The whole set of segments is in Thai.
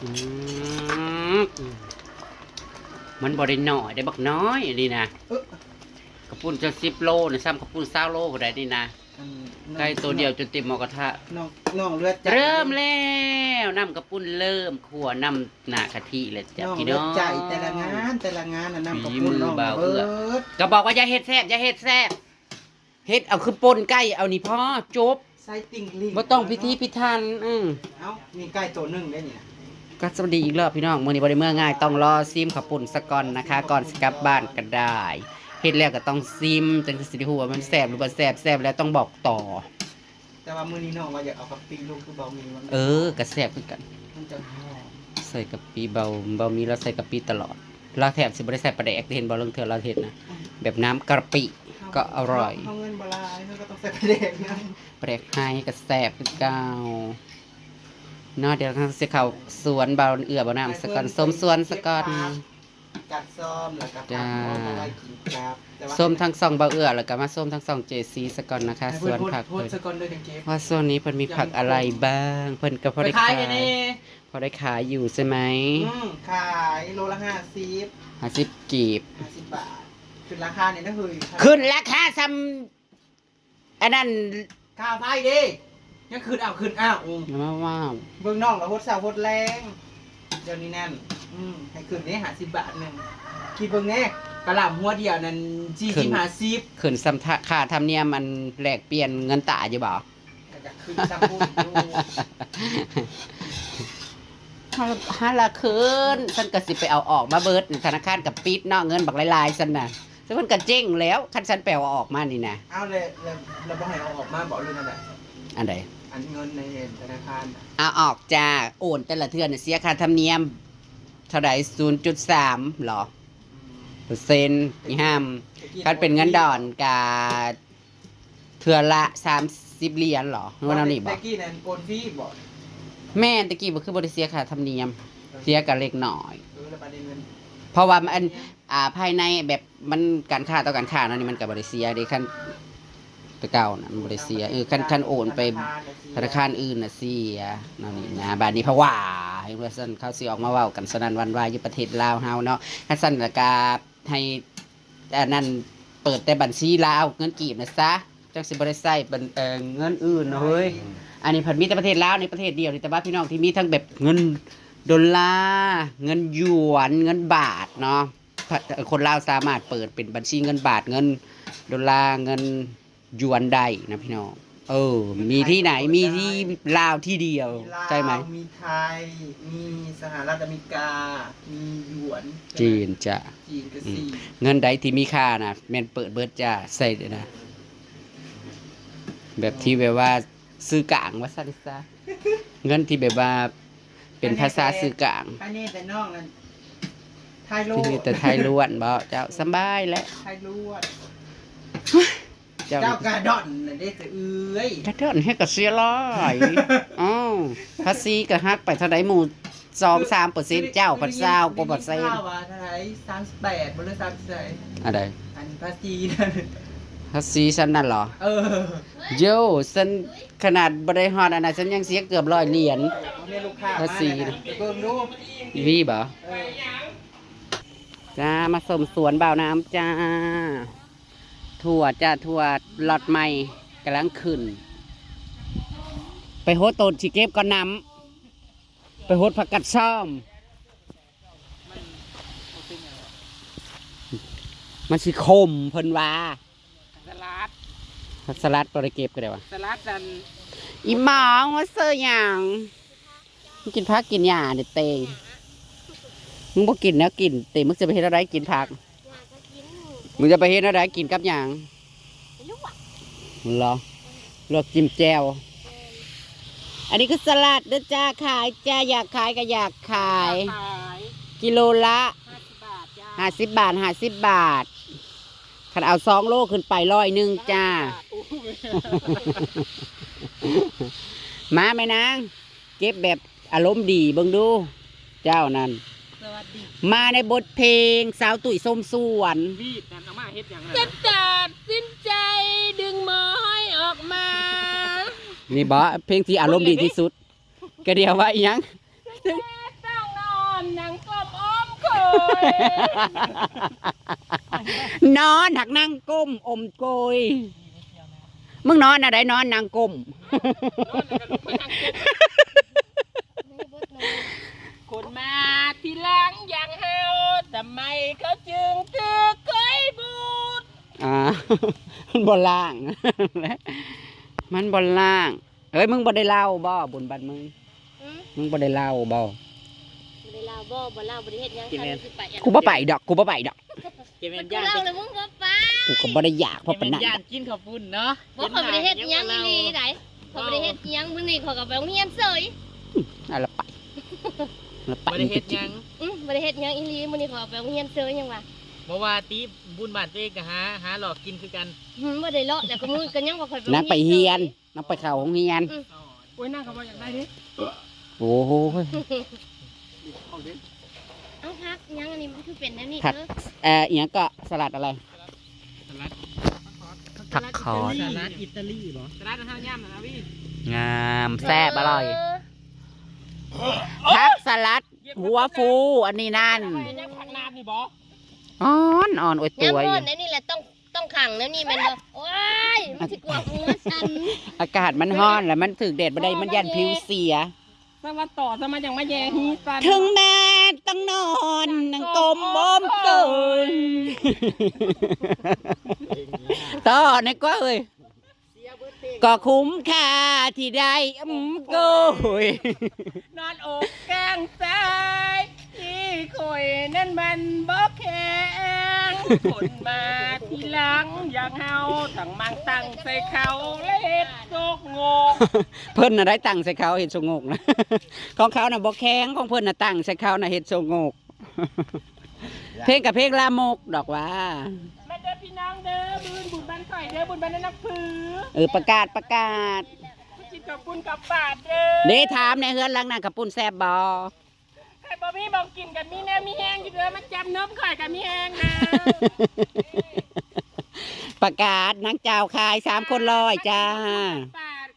อืมมันบ่ได้น้อยได้บักน้อยนี่นะกระปุ้นจะ10 โลนะซ้ำกระปุ้น20 โลก็ได้นี่นะไก่ตัวเดียวจนเต็มหม้อกระทะน้องเลือดเริ่มแล้วน้ำกระปุ้นเริ่มขั่วน้ำหน้ากะทิเลยจ้ะพี่น้องใจแต่ละงานน้ำกระปุ้นน้องเบิดก็บอกว่าอย่าเฮ็ดแซ่บอย่าเฮ็ดแซ่บเฮ็ดเอาคือปนไก่เอานี่พอจบใส่ติ่งลิงบ่ต้องพิธีพิธันเอ้ามีไก่ตัวนึงได้นี่ก็สวัสดีอีกรอบพี่น้องมื้อนี้บ่ได้เมื่อง่ายต้องรอซิมข้าวปุ้นซะก่อนนะคะก่อนสิกลับบ้านก็ได้เฮ็ดแล้วก็ต้องซิมจังสิได้ฮู้ว่ามันแซ่บหรือบ่แซ่บแซ่บแล้วต้องบอกต่อแต่ว่ามื้อนี้น้องว่าอยากเอากะปิลูกคือเบามีมันก็แซ่บคือกันมันจะหอมใส่กะปิเบามีแล้วใส่กะปิตลอดเราแถมสิบ่ได้ใส่ปลาแดกเห็นบ่ลางเทื่อเราเฮ็ดนะแบบน้ำกะปิก็อร่อยเฮาเงินบ่หลายเฮาก็ต้องใส่ปลาแดกนำปลาแดกให้ก็แซ่บคือเก่าเนาะเดี๋ยวทางสิเข้าสวนเบาเอื้อบ่น้ำซะก่อนส้มสวนซะก่อนกัดส้มแล้วก็ผักเอาไว้กินครับส้มทั้ง2เบาเอื้อแล้วก็มาส้มทั้ง2 JC ซะก่อนนะคะสวนผักเพิ่นว่าโซนนี้เพิ่นมีผักอะไรบ้างเพิ่นก็พอได้ขายพอได้ขายอยู่ใช่ไหมขายโลละ50กีบ50 บาทขึ้นราคาเนี่ยนะเฮ้ยขึ้นราคาซ้ำอันนั้นค่าไฟดิยังขึ้นขึ้นว้าวเบิ่งน้องแล้วโคตรสาวโคตรแรงเดี๋ยวนี้แน่นให้ขึ้นนี้50 บาทนึงคิดเบิ่งแน่กะหล่ำหัวเดียวนั้น40-50ขึ้นซ้ำค่าธรรมเนียมมันแลกเปลี่ยนเงินตาอยู่บ่ก็จะขึ้นซ้ำพูดอยู่ฮาละคืนฉันก็สิไปเอาออกมาเบิดธนาคารกับปิดเนาะเงินบักหลายๆฉันน่ะซึ่งมันก็เจ๊งแล้วคันฉันแปลว่าออกมานี่นะเอาเลยเราบ่ให้เอาออกมาบอกเลยนั่นแหละอันใดอันเงินในธนาคารเอาออกจ้าโอนแต่ละเทื่อน่ะเสียค่าธรรมเนียมเท่าใด 0.3 หรอเปอร์เซ็นต์นี่ห้ามคันเป็นเงินดอนกะเทื่อละ30 เหรียญหรอว่าแนวนี้บ่ตะกี้นั่นโอนฟรีบ่แม่ตะกี้บ่คือบ่ได้เสียค่าธรรมเนียมเสียก็เล็กน้อยแล้วประเด็นเงินเพราะว่ามันภายในแบบมันการค้าต่อการค้านั่นนี่มันก็บ่ได้เสียเด้คันไปเก่าน่ะมันบ่ได้เสียคันโอนไปธนาคารอื่นน่ะเสียนั่นนี่นะบัดนี้เพราะว่าเห็นว่าซั่นเขาสิออกมาเว้ากันสนั่นหวั่นไหวอยู่ประเทศลาวเฮาเนาะคันซั่นแล้วก็ให้อันนั้นเปิดแต่บัญชีลาวเงินกีบน่ะซะจังสิบ่ได้ใช้เงินอื่นเนาะเฮ้ยอันนี้เพิ่นมีแต่ประเทศลาวในประเทศเดียวนี่แต่ว่าพี่น้องที่มีทั้งแบบเงินดอลลาร์เงินหยวนเงินบาทเนาะคนลาวสามารถเปิดเป็นบัญชีเงินบาทเงินดอลลาร์เงินหยวนได้นะพี่น้องมีที่ไหนมีที่ลาวที่เดียวใช่ไหมมีไทยมีสหรัฐอเมริกามีหยวนจีนจ้ะจีนก็สี่เงินใดที่มีค่านะแม่นเปิดเบิดจ้ะใส่นะแบบที่แบบว่าซื้อกลางว่าซั่นซะเงินที่แบบว่าเป็นภาษาสื่อกลางอันนี้แต่นอกนั้นไทยล้วนแต่ไทยล้วนบ่เจ้าสบายแล้วไทยล้วนเจ้ากระดอนน่ะได้แต่กระดอนให้ก็เสียร้อยภาษีก็ฮักไปเท่าใดหมู่ 2-3% เจ้าพัน20%กว่าเปอร์เซ็นต์ว่าเท่าไหร่38บ่หรือ30อะไรอันภาษีนั่นภาษีฉันนั่นเหรอโย่ฉันขนาดบ่ได้ฮอดอันนั้นฉันยังเสียเกือบ100 เหรียญภาษีนะเบิ่งดูวีบ่จ้ามาสมสวนบ่าวน้ำจ้าถั่วจ้าถั่วล็อตใหม่กำลังขึ้นไปโฮดต้นสิเก็บก่อนน้ำไปโฮดผักกัดซ่อมมันสิคมเพิ่นว่าสลัดบ่ได้เก็บก็ได้วะสลัดนั่นอีหมองว่าเสื้อหยังมึงกินผักกินหญ้าเด้เตงมึงบ่กินแล้วกินเตมึงจะไปเฮ็ดอะไรกินผักมึงจะไปเฮ็ดอะไรกินกับหยังเหรอลวกจิ้มแจ่วอันนี้คือสลัดเด้อจ้าขายจ้าอยากขายก็อยากขายกิโลละ50 บาท50 บาทคันเอา2 โลขึ้นไป100จ้ามาไหมนางเก็บแบบอารมณ์ดีเบิ่งดูเจ้านั่นมาในบทเพลงสาวตุ๋ยส้มสวนจะตัดสินใจดึงไม้ออกมานี่บ่เพลงที่อารมณ์ดีที่สุดก็เดียวว่าอีหยังตา นางกลมอ้อมเคย นอนหักนั่งก้มอมโกยมึงนอนอะไรนอนนางก้ม คนมาทีหลังอย่างเฮาทำไมเขาจึงตึกเคยบูด มันบนล่าง มันบนล่างเฮ้ยมึงบ่ได้เล่าบ่บุญบัดมึงบ่ได้เล่าบ่ บ่ได้เล่าบ่เล่าบ่ได้เฮ็ดหยังคันสิไป กูบ่ไปดอกกูบ่ไปดอก เก็บ มั เป็น น กู ย่าน เล่าแล้วมึงบ่ไป กูก็บ่ได้อยากเพ เก็ ราะ บ ปา เป็น น นั้น ย่านกินข้าวปุ้นเนาะ บ่เขาบ่ได้เฮ็ดหยังอีหลีไดเขาบ่ได้เฮ็ดหยังมื้อนี้เขาก็ไปโรงเรียนเฉย เอาละไปละไป บ่ได้เฮ็ดหยัง บ่ได้เฮ็ดหยังอีหลีมื้อนี้เขาก็ไปโรงเรียนเฉยหยังวะ บ่ว่าตีบุญบาทตัวเองก็หาหลอกกินคือกัน บ่ได้เลาะแล้วก็มึงก็ยังบ่ค่อยไป นั่งไปเฮียนนั่งไปเข้าโรงเรียน โอ้ยนั่งเขาบอกอยากได้ดิ โอ้โห เอาพักหยังอันนี้มันคือเป็นแนวนี้ ผัก อีหยังก็สลัดอะไร สลัด ผักคอส สลัดอิตาลีบ่สลัดทางย่ำนะพี่ งามแซ่บอร่อยผักสลัดหัวฟูอันนี้นั่น ยังผักน้ำนี่บ่ อ่อนอ่อนโอ้ย ยาม ตัวอ ร้ ยู่ อนนี่แหละต้องขังแล้วนี่แม่นบ่โอ้ยมันสิกลัวหัวฉัน อากาศมันร้อนแล้วมันถึกแดดบ่ได้มันยันผิวเสีย สวัสดิ์ต่อสมาอย่างมาแย่ฮีสัน ถึงแม้ต้องนอนนั่งกลมบ่มเกินต่อนี่ก็เอ้ยก็คุ้มค่าที่ได้โกย นอนอกแกงซ้ายที่คอยนั่นมันบ่แข็งคนมาทีหลังอย่างเฮาตั้งมังตั้งใส่เขาและเฮ็ดโซกโงก เพิ่นน่ะได้ตังค์ใส่เขาเห็ดโชงกนะ ของเขาน่ะบ่แข็งของเพิ่นน่ะตังค์ใส่เขาน่ะเห็ดโชงก เพลงกับเพลงลามกดอกว่า แม่เด้อพี่น้องเด้อบุญบ้านข่อยเด้อบุญบ้านนักผือ ประกาศ กินกับปุ้นกับปาดเด้อ เด้ถามในเฮือนหลังนั้นกับปุ้นแซ่บบ่ ใครบ่มีบ่กินกับมีแน่มีแห้งอยู่เด้อมาจับนมข่อยกับมีแห้งนะ ประกาศนางเจ้าขาย3 คนร้อยจ้า ปาด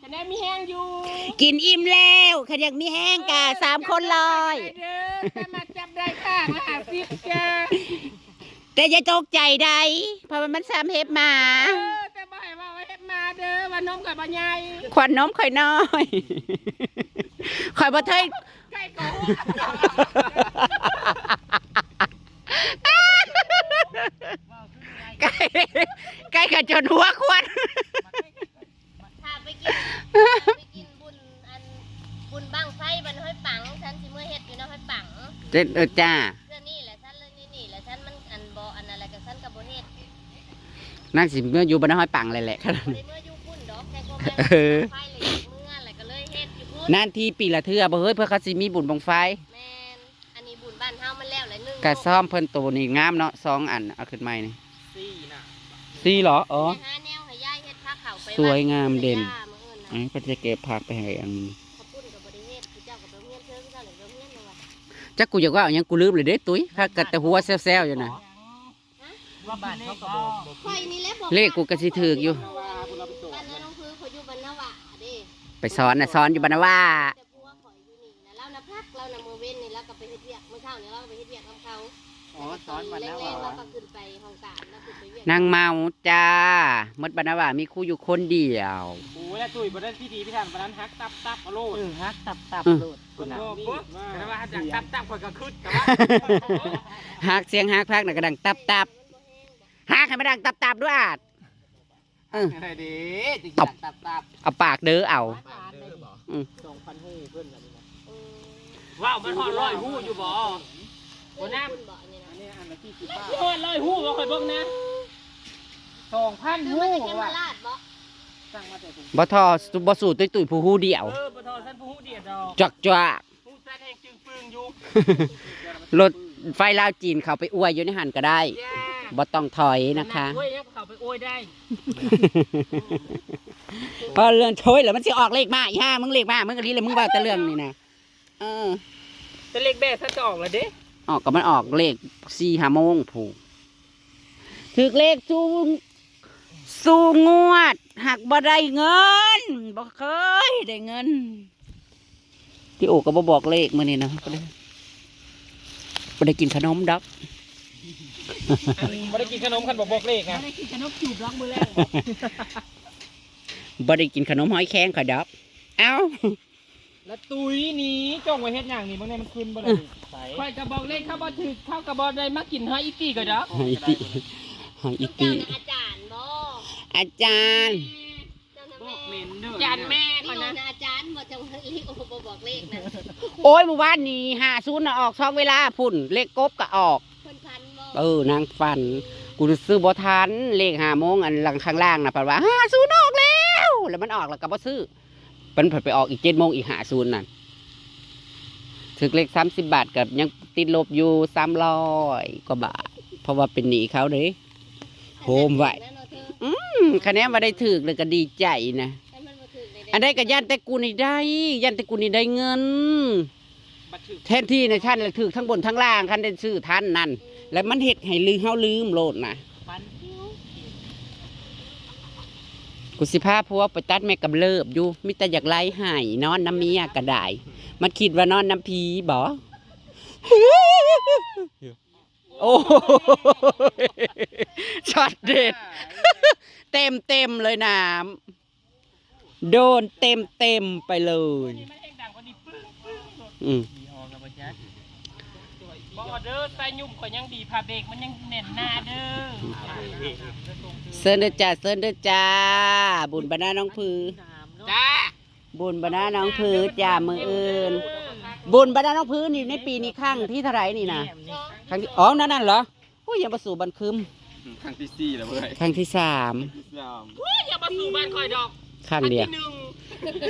จะแน่มีแห้งอยู่ กินอิ่มแล้วขยักมีแห้งกะ3 คนร้อย เด้อสามารถจับได้ค่ะ50จ้า แต่อย่าตกใจใดเพราะว่ามัน3เฮ็บหมา แต่บ่ให้ว่าเฮ็ดมาเด้อว่านมกับบ่ใหญ่ ควันนมข่อยน้อย ข่อยบ่เทย ไก่ก็ ไก่ไก่กะจนหัวควัน ถ้าไปกินบุญบั้งไฟบันห้อยปังฉันสิมื้อเฮ็ดอยู่เนาะห้อยปัง จ้า เรื่องนี้แหละฉันเรื่องนี้แหละฉันมันอันบ่อันอะไรกับฉันก็บ่เฮ็ด นั่งสิเมื่ออยู่บนห้อยปังเลยแหละ บ่ได้เมื่ออยู่พุ่นดอกแต่ก็แม่ไฟเลยเมื่ออะไรก็เลยเฮ็ดอยู่พุ่น นั่นที่ปีละเทื่อบ่เฮ้ยเพื่อเขาสิมีบุญบังไฟ แม่นอันนี้บุญบ้านเฮามันแล้วแหละนึง กะซ่อมเพิ่นโตนี่งามเนาะ2 อันเอาขึ้นใหม่นี่ ซี่น่ะ 4เหรออ๋อ ไปหาแนวให้ยายเฮ็ดผ้าขาวไป สวยงามเด่น มื้ออื่น อันนี้เพิ่นจะเก็บผักไปให้อัน ข้าวปุ้นก็บ่ได้เฮ็ดคือเจ้าก็ไปเรียนเชิงเจ้าหรือไปเรียนนั่นว่ะ จักกูอยากว่าเอาหยังกูลืมเลยเด้ตุ้ยถ้ากัดแต่หัวแซวๆอยู่น่ะ ว่าบ้านเขาก็บ่ ข่อยนี่แหละบอก เลขกูก็สิถูกอยู่ บ้านนาน้องพื้นเขาอยู่บ้านนาวะเด้ ไปสอนน่ะสอนอยู่บ้านนะว่า แต่ผัวข่อยอยู่นี่นะเรานะพักเรานะมื้อเว้นนี่แล้วก็ไปเฮ็ดเวียกมื้อเช้านี่เราก็ไปเฮ็ดเวียกนำเขา อ๋อสอนวัน แร แล้ว กๆ ว่า เราก็ขึ้นไปห้องการแล้วขึ้นไปเวียก นางเมาจ้ามดบ้านนะว่ามีครูอยู่คนเดียว โอ้ยแล้วตุ้ยบ่ได้ที่ดีพี่ท่านบ่นั้นฮักตับเอาโลด ฮักตับโลด คุณน่ะปุ๊บแต่ว่าหักตับข่อยก็คึดแต่ว่า หักเสียงหักพักน่ะก็ดังตับหักให้มันดังตับด้วยอาด อะไรดีจิกตับ เอาปากเด้อเอา 2,000ฮู้เพิ่นอันนี้นะ เออ ว้าวมันฮอด100ฮู้อยู่บ่บ่น้ำ คุณบอกอันนี้นะ อันนี้อันละ40บาทฮอด100ฮู้บ่ค่อยเบิ่งนะ2,000 คือ ฮู้ มันจะเขียน ว่า มาลาดบ่ สั่งมาแต่ถุง บ่ทอบ่สู่ตุ้ยผู้ฮู้เดียว บ่ทอฉันผู้ฮู้เดียดดอก จักจ้า ฮู้แซ่แห่งจึงปึงอยู่ รถไฟลาวจีนเขาไปอวยอยู่ในหันก็ได้ ย่า บ่ต้องถอยนะคะ โอ้ยเข้าไปโอ้ยได้ พอเรื่องโชยแล้วมันสิออกเลขมาอีห่ามึงเลขมามึงก็รีเลยมึงว่าแต่เรื่องนี่นะ แต่เลขแบ่ซะจะออกแล้วเด้ ออกก็มันออกเลข4-5 โมงผูกถึกเลขสู้งวดหักบ่ได้เงินบ่เคยได้เงิน ที่โอก็บ่บอกเลขมื้อนี้นะก็เลย บ่ได้กินขนมดอก ไม่ได้กินขนมคันบอกเลขนะ ไม่ได้กินขนมจูบร้องมือแรก บ่ได้กินขนมหอยแครงค่ะดอกเอ้า แล้วตุ้ยนี้จ้องไว้เฮ็ดอย่างนี้บางเนี่ยมันคืนบ่ได้ใส่ คอยกระบอกเลขเข้าบ่ถึกเข้ากระบอกได้มากินหอยอีตี้ก็ดอก หอยอี ลูก ติ เจ้าน่ะอาจารย์บ่ อาจารย์ เจ้าน่ะ บอก แม่ เหม็นเด้อจานแม่ นี่ ก่อน โอ นะ นะอาจารย์บ่จังลิโอบ่บอกเลขนะ โอ้ยเมื่อวานนี้50น่ะออก2เวลาพุ่นเลขกบก็ออก เพิ่นพันบ่ นางฟัน กูซื้อบ่ทันเลข5โมงอันหลังข้างล่างน่ะแปลว่า50ออกแล้วแล้วมันออกแล้วก็บ่ซื้อมันผัดไปออกอีก7โมงอีก50นั่นถึกเลข30 บาทกับยังติดลบอยู่300กว่าบาทเพราะว่าเป็นหนี้เขาเด้ โฮมไว้ นั่นเนาะเธอ คะแนนมาได้ถึกเลยก็ดีใจนะ แต่มันบ่ถึกเลยเด้ อันได้ก็ยันแต่กูนี่ได้ยันแต่กูนี่ได้เงิน บัตรถือ แทนที่ในชั้นเลยถึกทั้งบนทั้งล่างคันได้ซื้อท่านนั่นแล้วมันเฮ็ดให้ลืมเฮาลืมโลดนะ ฟัน กูสิพาพวกไปตัดแม่กำเริบอยู่มิแต่อยากไล่หายนอนน้ำเมียก็ได้มันคิดว่านอนน้ำผีบ่โอ้ช็อตเด็ด เต็มเลยน้ำโดนเต็มไปเลย นี่มันเองดังกว่านี้ปึ้งปึ้ง อืม มีออกกับบัตรแจ๊ค บ่เด้อใส่ยุ่มก็ยังดีพาเบรกมันยังแน่นหน้าเด้อ เซิร์นเด้อจ้าเซิร์นเด้อจ้า บุญบรรณาน้องพือ จ้า บุญบรรณาน้องพือจ้ามืออื่น บุญบรรณาน้องพือนี่ในปีนี้ข้างที่เท่าไหรนี่นะครั้งที่นั่นเหรอโอ้ยยังประสูบันคึม ครั้งที่4แล้วเว้ย ครั้งที่3 อย่ามาสู่บ้านคอยดอก ครั้งเดียว ที่หนึ่ง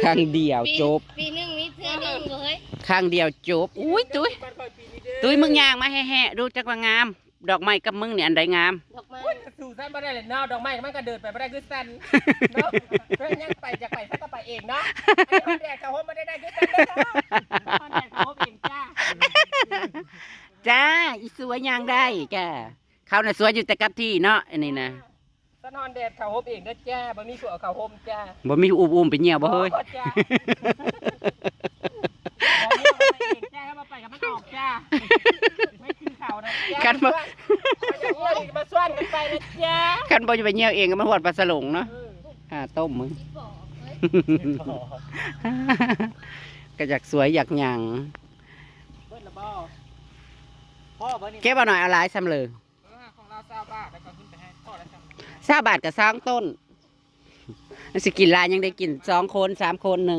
ครั้งเดียวจบ ปีหนึงมีเทื่อหนึงบ่เฮ้ย ครั้งเดียวจบอุ้ยตุ้ย บ้านคอยปีนี้เด้อ ตุ้ยมึงย่างมาแห่ๆดูจักว่างาม ดอกไม้กับมึงเนี่ยอันใดงาม ดอกไม้ โอ้ยสู่สั้นบ่ได้เลยเนาะดอกไม้มันก็เดินไปบ่ได้คือสั้นเนาะเพิ่นยังไปจากไปสักก็ไปเองเนาะอันนี้แดดเขาโฮมบ่ได้คือสั้นเด้อเนาะแดดเขาโฮมเองจ้า จ้าอีสวยย่างได้แกเขาน่ะสวยอยู่แต่กับที่เนาะอันนี้นะ สะนอนแดดเขาโฮมเองเด้อจ้าบ่มีผัวเขาโฮมจ้า บ่มีอุ้มๆไปเหี่ยวบ่เฮ้ย จ้าบ่มีผัวไปเองจ้ามาไปกับมันออกจ้าไม่คือเขานะจ้า คันบ่ มาส่วนกันไปนะจ้า คันบ่จะไปเหี่ยวเองก็มันหวดปลาสลงเนาะต้มมึง ที่บอกเฮ้ย ก็อยากสวยอยากหยัง เบิดละบ่พ่อบ่นี่ เก็บเอาหน่อยเอาหลายซ้ำเลย ของเรา20 บาทแล้วก็ขึ้นไปให้พ่อแล้วจัง 20 บาทกับ2ต้นมันสิกินหลายยังได้กิน2คน3คน1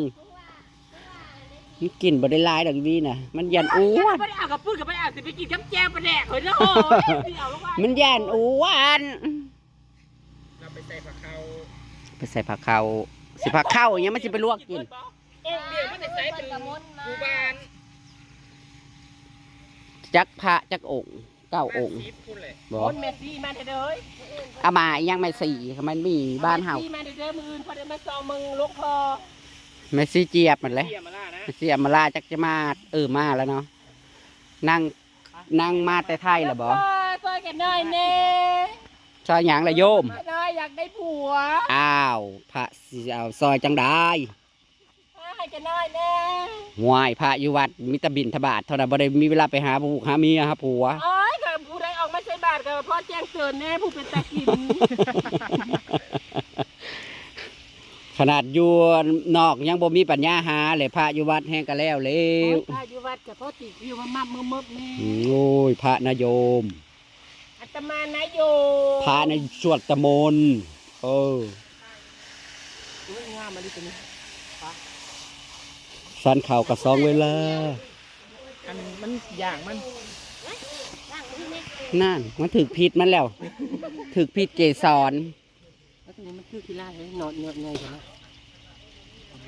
มันกินบ่ได้หลายดอกวีน่ะมันยันอ้วน ไม่ได้เอากับปื้กับไม่ได้เอาสิไปกินจ้ำแจ่วปลาแดกเฮ้ยเนาะเดี๋ยวลงมา มันยันอ้วน เราไปใส่ผักเขา ไปใส่ผักเข้าสิผักเข้าอย่างเงี้ยมันสิไปลวกกิน องค์เดียวมันจะใส่เป็นกูบาน จักพระจักองค์9องค์ พูดเลย บ่ คนเมสซี่มาเด้อ เอามายังไม่สี่มันมีบ้านเฮา เมสซี่มาเด้อมืออื่นพอได้มาซองมึงลูกพอ แม่ซีเจี๊ยบมันเลย เสียมาล่านะ แม่ซีอำมาลาจักจะมามาแล้วเนาะนั่งมาแต่ไทยเหรอบ่ ซอยกันหน่อยเน่ ซอยหยังละโยม น้อยอยากได้ผัว อ้าวพระสิเอาซอยจังได้ ให้กันหน่อยเน่ ห่วยพระอยู่วัดมิตรบินทบาทเท่านั้นบ่ได้มีเวลาไปหาผู้หาเมียหาผัว โอ้ยกับผู้ใดออกไม่ใช่บาทกับพ่อแจ้งเตือนแน่ผู้เป็นตะกิน ขนาดอยู่นอกยังบ่มีปัญญาหาเลยพระอยู่วัดแห้งก็แล้วเร็ว พระอยู่วัดกับพ่อติอยู่มามับแน่ โอ้ยพระนโยม อาตมานายโย พระในสวดตะมนต์งามมาดิตัวนี้ สันเข่ากับ2เวลา อันมันอย่างมัน ร่างมือนี่ นั่นมันถึกผิดมันแล้วถึกผิดเกสร แล้วตัวนี้มันคือกีฬาเลยนอนไงกันนะ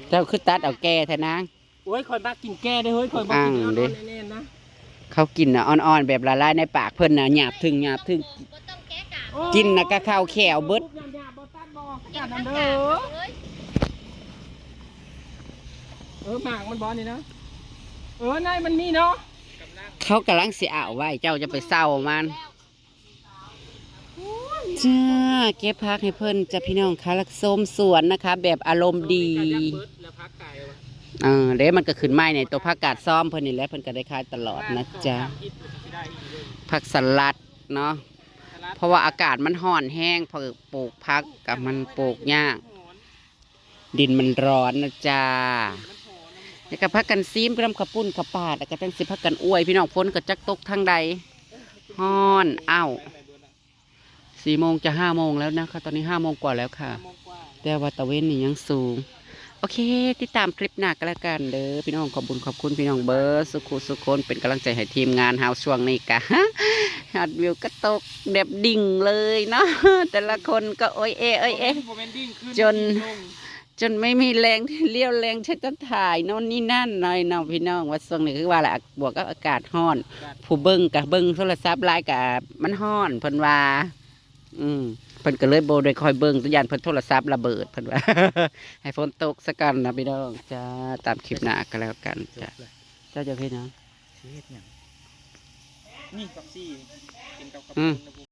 เจ้าคือตัดเอาแก่แท้นาง โอ้ยคอยบ้ากินแก้ได้เฮ้ยคอยบ้ากิน อ่างเด้ แน่ๆนะ เขากินน่ะอ่อนๆแบบละลายในปากเพิ่นน่ะหยาบถึง บ่ต้องแก้กะ กินน่ะก็ข้าวแขวเบิด ยาบ่ตัดบ่ กิ กัน น ทั้ นั่ ง น กะ เด้อ เฮ้ย หมากมันบ่นี่นะนายมันมีเนาะ เขากำลังสิเอาไว้เจ้าจะไปเศร้ามันจ้าเก็บพักให้เพิ่นจ้ะพี่น้องคะลักส้มสวนนะคะ แบบอารมณ์ดี แล้วพักไก่ เด้มันก็ขึ้นไม้ในตัวผักกาดซ้อมเพิ่นนี่แหละเพิ่นก็ได้ขายตลอดนะจ๊ะผักสลัดเนาะเพราะว่าอากาศมันร้อนแห้งพอปลูกผักกับมันปลูกยากดินมันร้อนนะจ๊ะแล้วก็พักกันซีมกระปุ้นกระปาดแล้วก็ตั้งสิพักกันอวยพี่น้องฝนก็จักตกทางใดฮ้อนอ้าว4 โมงจะ5 โมงแล้วนะคะตอนนี้5 โมงกว่าแล้วค่ะแต่ว่าตะเวนนี่ยังสูงโอเคติดตามคลิปหน้าก็แล้วกันเด้อพี่น้องขอบคุณพี่น้องเบิร์ดสุขคนเป็นกำลังใจให้ทีมงานเฮาช่วงนี้กะ ยอดวิวก็ตกแบบดิ่งเลยเนาะ แต่ละคนก็โอ้ยเอะจนไม่มีแรงที่เลี้ยวแรงใช้จะถ่ายโน่นนี่นั่นหน่อยเนาะพี่น้องว่าช่วงนี้คือว่าแหละบวกกับอากาศร้อนผู้เบิ้งกับเบิ้งโทรศัพท์ไลน์กับมันร้อนเพิ่นว่าเพิ่นก็เลยโบได้คอยเบิ้งตัวอย่างเพิ่นโทรศัพท์ระเบิดเพิ่นว่า ให้ฝนตกสักกันนะพี่น้องจ้าตามคลิปหน้าก็แล้วกันจ้าเจ้าจะพี่น้อง เฮ็ดหยังนี่กับซี่กินกับ อืม ปุ้น